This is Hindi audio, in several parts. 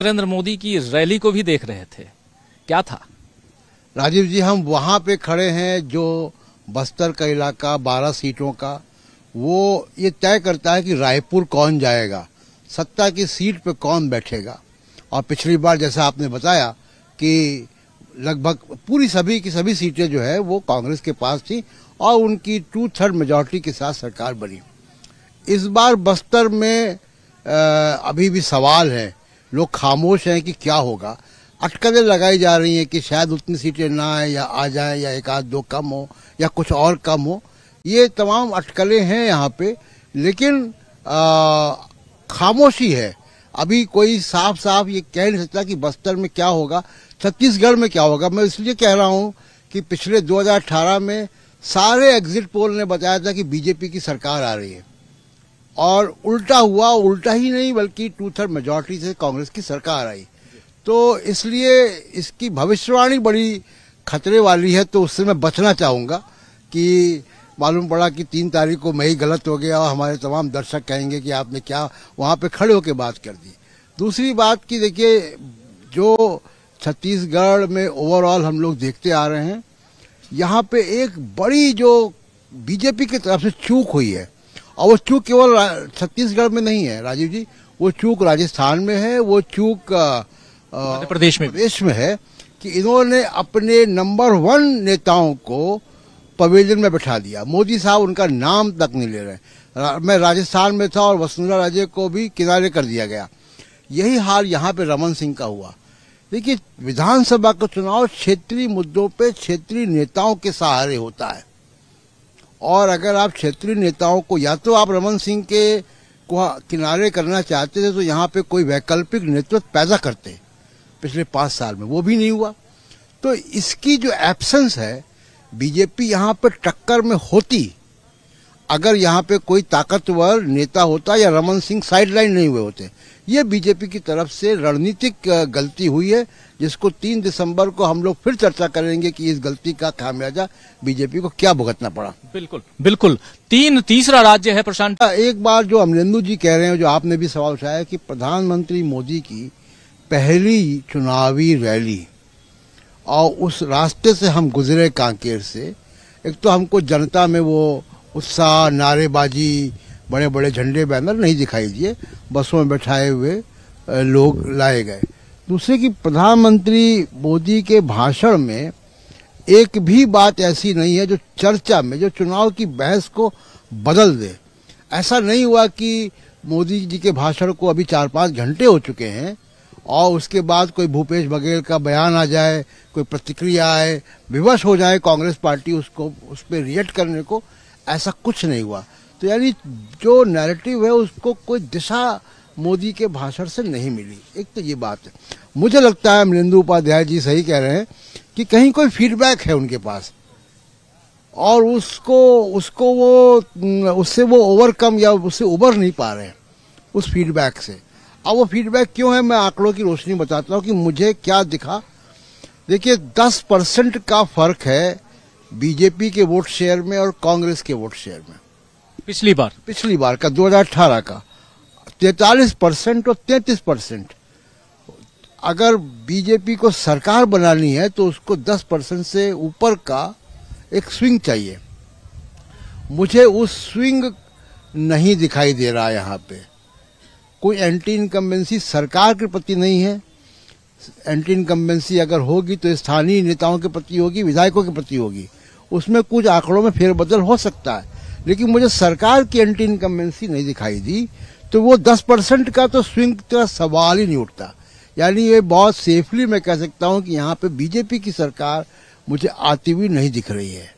नरेंद्र मोदी की रैली को भी देख रहे थे, क्या था? राजीव जी, हम वहां पे खड़े हैं जो बस्तर का इलाका 12 सीटों का, वो ये तय करता है कि रायपुर कौन जाएगा, सत्ता की सीट पे कौन बैठेगा। और पिछली बार जैसा आपने बताया कि लगभग पूरी सभी की सभी सीटें जो है वो कांग्रेस के पास थी और उनकी 2/3 मेजॉरिटी के साथ सरकार बनी। इस बार बस्तर में अभी भी सवाल है, लोग खामोश हैं कि क्या होगा। अटकलें लगाई जा रही हैं कि शायद उतनी सीटें ना आए या आ जाए या एक आध दो कम हो या कुछ और कम हो। ये तमाम अटकलें हैं यहाँ पे, लेकिन खामोशी है। अभी कोई साफ साफ ये कह नहीं सकता कि बस्तर में क्या होगा, छत्तीसगढ़ में क्या होगा। मैं इसलिए कह रहा हूँ कि पिछले 2018 में सारे एग्जिट पोल ने बताया था कि बीजेपी की सरकार आ रही है और उल्टा हुआ। उल्टा ही नहीं बल्कि 2/3 मेजॉरिटी से कांग्रेस की सरकार आई। तो इसलिए इसकी भविष्यवाणी बड़ी खतरे वाली है। तो उससे मैं बचना चाहूंगा कि मालूम पड़ा कि 3 तारीख को मैं ही गलत हो गया और हमारे तमाम दर्शक कहेंगे कि आपने क्या वहां पे खड़े होकर बात कर दी। दूसरी बात की देखिए, जो छत्तीसगढ़ में ओवरऑल हम लोग देखते आ रहे हैं, यहाँ पे एक बड़ी जो बीजेपी की तरफ से चूक हुई है, और वो चूक केवल छत्तीसगढ़ में नहीं है राजीव जी, वो चूक राजस्थान में है, वो चूक मध्य प्रदेश में है कि इन्होंने अपने नंबर 1 नेताओं को पवेलियन में बैठा दिया। मोदी साहब उनका नाम तक नहीं ले रहे। मैं राजस्थान में था और वसुंधरा राजे को भी किनारे कर दिया गया। यही हाल यहाँ पे रमन सिंह का हुआ। देखिए, विधानसभा का चुनाव क्षेत्रीय मुद्दों पे क्षेत्रीय नेताओं के सहारे होता है, और अगर आप क्षेत्रीय नेताओं को, या तो आप रमन सिंह के को किनारे करना चाहते थे तो यहाँ पे कोई वैकल्पिक नेतृत्व पैदा करते पिछले 5 साल में, वो भी नहीं हुआ। तो इसकी जो एब्सेंस है, बीजेपी यहाँ पे टक्कर में होती अगर यहाँ पे कोई ताकतवर नेता होता या रमन सिंह साइडलाइन नहीं हुए होते। ये बीजेपी की तरफ से रणनीतिक गलती हुई है, जिसको 3 दिसंबर को हम लोग फिर चर्चा करेंगे कि इस गलती का खामियाजा बीजेपी को क्या भुगतना पड़ा। बिल्कुल बिल्कुल। तीसरा राज्य है प्रशांत। एक बार जो अमरेंदु जी कह रहे हैं, जो आपने भी सवाल उठाया कि प्रधानमंत्री मोदी की पहली चुनावी रैली, और उस रास्ते से हम गुजरे कांकेर से, एक तो हमको जनता में वो उत्साह, नारेबाजी, बड़े बड़े झंडे बैनर नहीं दिखाई दिए, बसों में बैठाए हुए लोग लाए गए। दूसरे की प्रधानमंत्री मोदी के भाषण में एक भी बात ऐसी नहीं है जो चर्चा में, जो चुनाव की बहस को बदल दे। ऐसा नहीं हुआ कि मोदी जी के भाषण को अभी 4-5 घंटे हो चुके हैं और उसके बाद कोई भूपेश बघेल का बयान आ जाए, कोई प्रतिक्रिया आए, विवश हो जाए कांग्रेस पार्टी उसको, उस पर रिएक्ट करने को, ऐसा कुछ नहीं हुआ। तो यानी जो नैरेटिव है उसको कोई दिशा मोदी के भाषण से नहीं मिली। एक तो ये बात है। मुझे लगता है अमरेंदु उपाध्याय जी सही कह रहे हैं कि कहीं कोई फीडबैक है उनके पास और उससे वो ओवरकम या उससे उबर नहीं पा रहे हैं उस फीडबैक से। अब वो फीडबैक क्यों है, मैं आंकड़ों की रोशनी बताता हूँ कि मुझे क्या दिखा। देखिए, 10% का फर्क है बीजेपी के वोट शेयर में और कांग्रेस के वोट शेयर में। पिछली बार का 2018 का 43% और 33%। अगर बीजेपी को सरकार बनानी है तो उसको 10% से ऊपर का एक स्विंग चाहिए। मुझे उस स्विंग नहीं दिखाई दे रहा। यहाँ पे कोई एंटी इनकम्बेंसी सरकार के प्रति नहीं है। एंटी इनकम्बेंसी अगर होगी तो स्थानीय नेताओं के प्रति होगी, विधायकों के प्रति होगी। उसमें कुछ आंकड़ों में फेरबदल हो सकता है, लेकिन मुझे सरकार की एंटी इनकम्बेंसी नहीं दिखाई दी। तो वो 10% का तो स्विंग का सवाल ही नहीं उठता। यानी ये बहुत सेफली मैं कह सकता हूं कि यहाँ पे बीजेपी की सरकार मुझे आती हुई नहीं दिख रही है।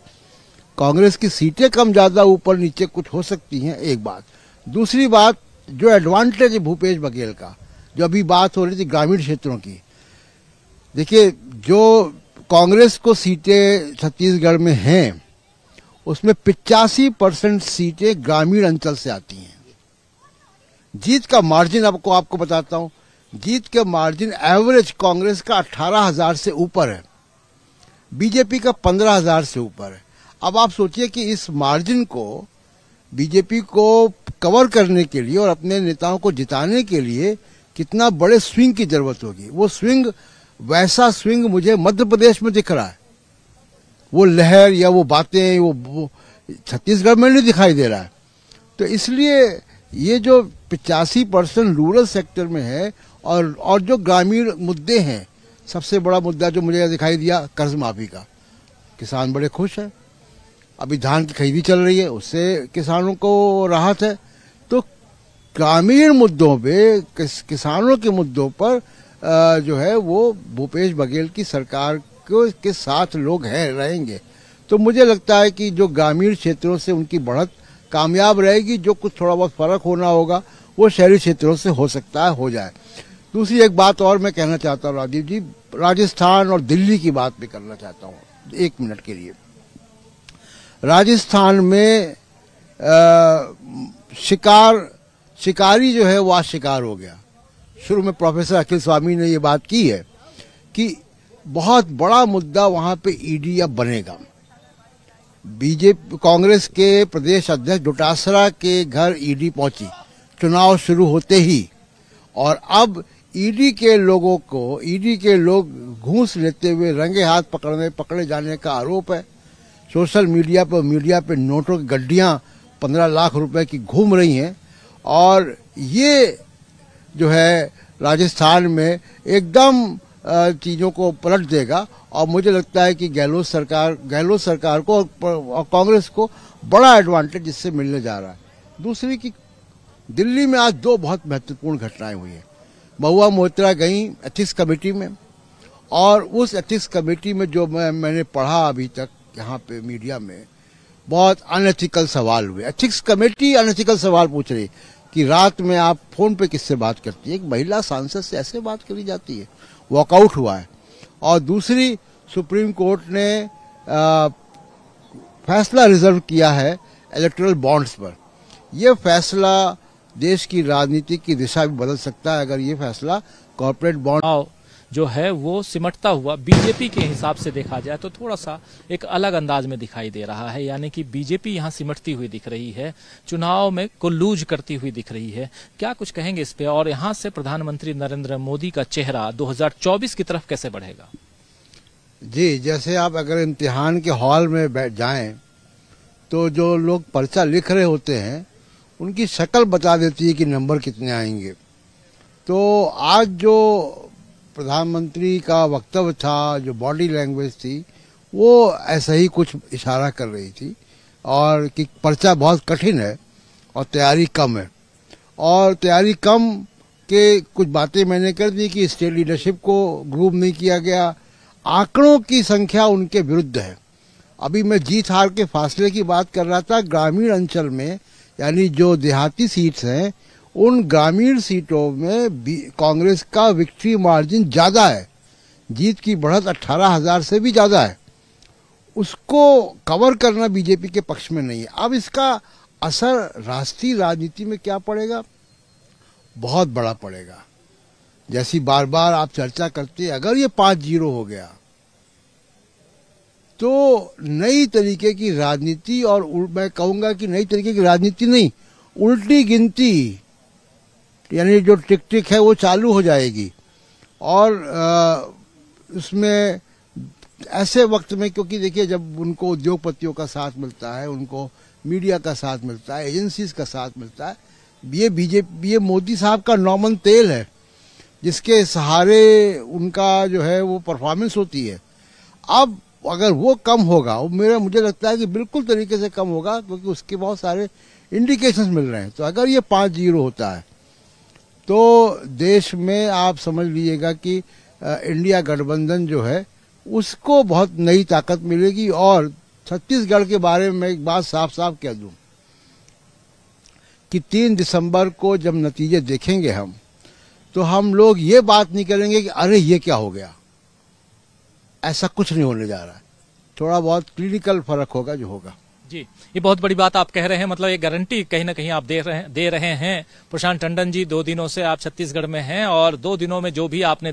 कांग्रेस की सीटें कम ज्यादा ऊपर नीचे कुछ हो सकती हैं, एक बात। दूसरी बात, जो एडवांटेज है भूपेश बघेल का, जो अभी बात हो रही थी ग्रामीण क्षेत्रों की, देखिए जो कांग्रेस को सीटें छत्तीसगढ़ में हैं उसमें 85% सीटें ग्रामीण अंचल से आती हैं। जीत का मार्जिन आपको बताता हूं, जीत के मार्जिन एवरेज कांग्रेस का 18,000 से ऊपर है, बीजेपी का 15,000 से ऊपर है। अब आप सोचिए कि इस मार्जिन को बीजेपी को कवर करने के लिए और अपने नेताओं को जिताने के लिए कितना बड़े स्विंग की जरूरत होगी। वो स्विंग, वैसा स्विंग मुझे मध्य प्रदेश में दिख रहा है। वो लहर या वो बातें वो छत्तीसगढ़ में नहीं दिखाई दे रहा है। तो इसलिए ये जो 85% रूरल सेक्टर में है और जो ग्रामीण मुद्दे हैं, सबसे बड़ा मुद्दा जो मुझे दिखाई दिया कर्ज माफी का, किसान बड़े खुश हैं। अभी धान की खरीदी चल रही है, उससे किसानों को राहत है। तो ग्रामीण मुद्दों पे, किसानों के मुद्दों पर जो है वो भूपेश बघेल की सरकार के साथ लोग हैं, रहेंगे। तो मुझे लगता है कि जो ग्रामीण क्षेत्रों से उनकी बढ़त कामयाब रहेगी। जो कुछ थोड़ा बहुत फर्क होना होगा वो शहरी क्षेत्रों से हो सकता है, हो जाए। दूसरी एक बात और मैं कहना चाहता हूँ राजीव जी, राजस्थान और दिल्ली की बात भी करना चाहता हूँ 1 मिनट के लिए। राजस्थान में शिकारी जो है वो आज शिकार हो गया। शुरू में प्रोफेसर अखिल स्वामी ने ये बात की है कि बहुत बड़ा मुद्दा वहां पे ईडी अब बनेगा। बीजेपी कांग्रेस के प्रदेश अध्यक्ष डोटासरा के घर ईडी पहुंची चुनाव शुरू होते ही, और अब ईडी के लोग घूस लेते हुए रंगे हाथ पकड़े जाने का आरोप है। सोशल मीडिया पे नोटों की गड्डियां 15 लाख रुपए की घूम रही हैं, और ये जो है राजस्थान में एकदम चीजों को पलट देगा। और मुझे लगता है कि गहलोत सरकार को और कांग्रेस को बड़ा एडवांटेज इससे मिलने जा रहा है। दूसरी की दिल्ली में आज 2 बहुत महत्वपूर्ण घटनाएं हुई हैं। महुआ मोइत्रा गई एथिक्स कमेटी में, और उस एथिक्स कमेटी में जो मैंने पढ़ा अभी तक यहाँ पे मीडिया में, बहुत अनएथिकल सवाल हुए। एथिक्स कमेटी अनएथिकल सवाल पूछ रही कि रात में आप फोन पे किससे बात करती है, एक महिला सांसद से ऐसे बात करी जाती है। वॉकआउट हुआ है। और दूसरी, सुप्रीम कोर्ट ने फैसला रिजर्व किया है इलेक्टोरल बॉन्ड्स पर। यह फैसला देश की राजनीति की दिशा भी बदल सकता है अगर ये फैसला कॉर्पोरेट बॉन्ड जो है वो सिमटता हुआ बीजेपी के हिसाब से देखा जाए तो थोड़ा सा एक अलग अंदाज में दिखाई दे रहा है। यानी कि बीजेपी यहाँ सिमटती हुई दिख रही है, चुनाव में कुल्लूज करती हुई दिख रही है। क्या कुछ कहेंगे इस पे, और यहाँ से प्रधानमंत्री नरेंद्र मोदी का चेहरा 2024 की तरफ कैसे बढ़ेगा? जी, जैसे आप अगर इम्तिहान के हॉल में बैठ जाएं तो जो लोग पर्चा लिख रहे होते हैं उनकी शक्ल बता देती है कि नंबर कितने आएंगे। तो आज जो प्रधानमंत्री का वक्तव्य था, जो बॉडी लैंग्वेज थी, वो ऐसा ही कुछ इशारा कर रही थी, और कि पर्चा बहुत कठिन है और तैयारी कम है। और तैयारी कम के कुछ बातें मैंने कर दी कि स्टेट लीडरशिप को ग्रूम नहीं किया गया, आंकड़ों की संख्या उनके विरुद्ध है। अभी मैं जीत हार के फासले की बात कर रहा था। ग्रामीण अंचल में, यानी जो देहाती सीट्स हैं, उन ग्रामीण सीटों में कांग्रेस का विक्ट्री मार्जिन ज्यादा है। जीत की बढ़त 18,000 से भी ज्यादा है। उसको कवर करना बीजेपी के पक्ष में नहीं है। अब इसका असर राष्ट्रीय राजनीति में क्या पड़ेगा? बहुत बड़ा पड़ेगा। जैसी बार बार आप चर्चा करते हैं, अगर ये 5-0 हो गया तो नई तरीके की राजनीति, और मैं कहूंगा कि नई तरीके की राजनीति नहीं, उल्टी गिनती, यानी जो टिक टिक है वो चालू हो जाएगी। और उसमें ऐसे वक्त में, क्योंकि देखिए जब उनको उद्योगपतियों का साथ मिलता है, उनको मीडिया का साथ मिलता है, एजेंसीज का साथ मिलता है, ये बीजेपी, ये मोदी साहब का नौमन तेल है जिसके सहारे उनका जो है वो परफॉर्मेंस होती है। अब अगर वो कम होगा, मुझे लगता है कि बिल्कुल तरीके से कम होगा, क्योंकि उसके बहुत सारे इंडिकेशंस मिल रहे हैं। तो अगर ये 5-0 होता है तो देश में आप समझ लीजिएगा कि इंडिया गठबंधन जो है उसको बहुत नई ताकत मिलेगी। और छत्तीसगढ़ के बारे में एक बात साफ साफ कह दूं कि 3 दिसंबर को जब नतीजे देखेंगे हम, तो हम लोग ये बात नहीं करेंगे कि अरे ये क्या हो गया। ऐसा कुछ नहीं होने जा रहा है। थोड़ा बहुत क्लिनिकल फर्क होगा जो होगा। जी, ये बहुत बड़ी बात आप कह रहे हैं। मतलब ये गारंटी कहीं ना कहीं आप दे रहे हैं। प्रशांत टंडन जी, 2 दिनों से आप छत्तीसगढ़ में हैं, और 2 दिनों में जो भी आपने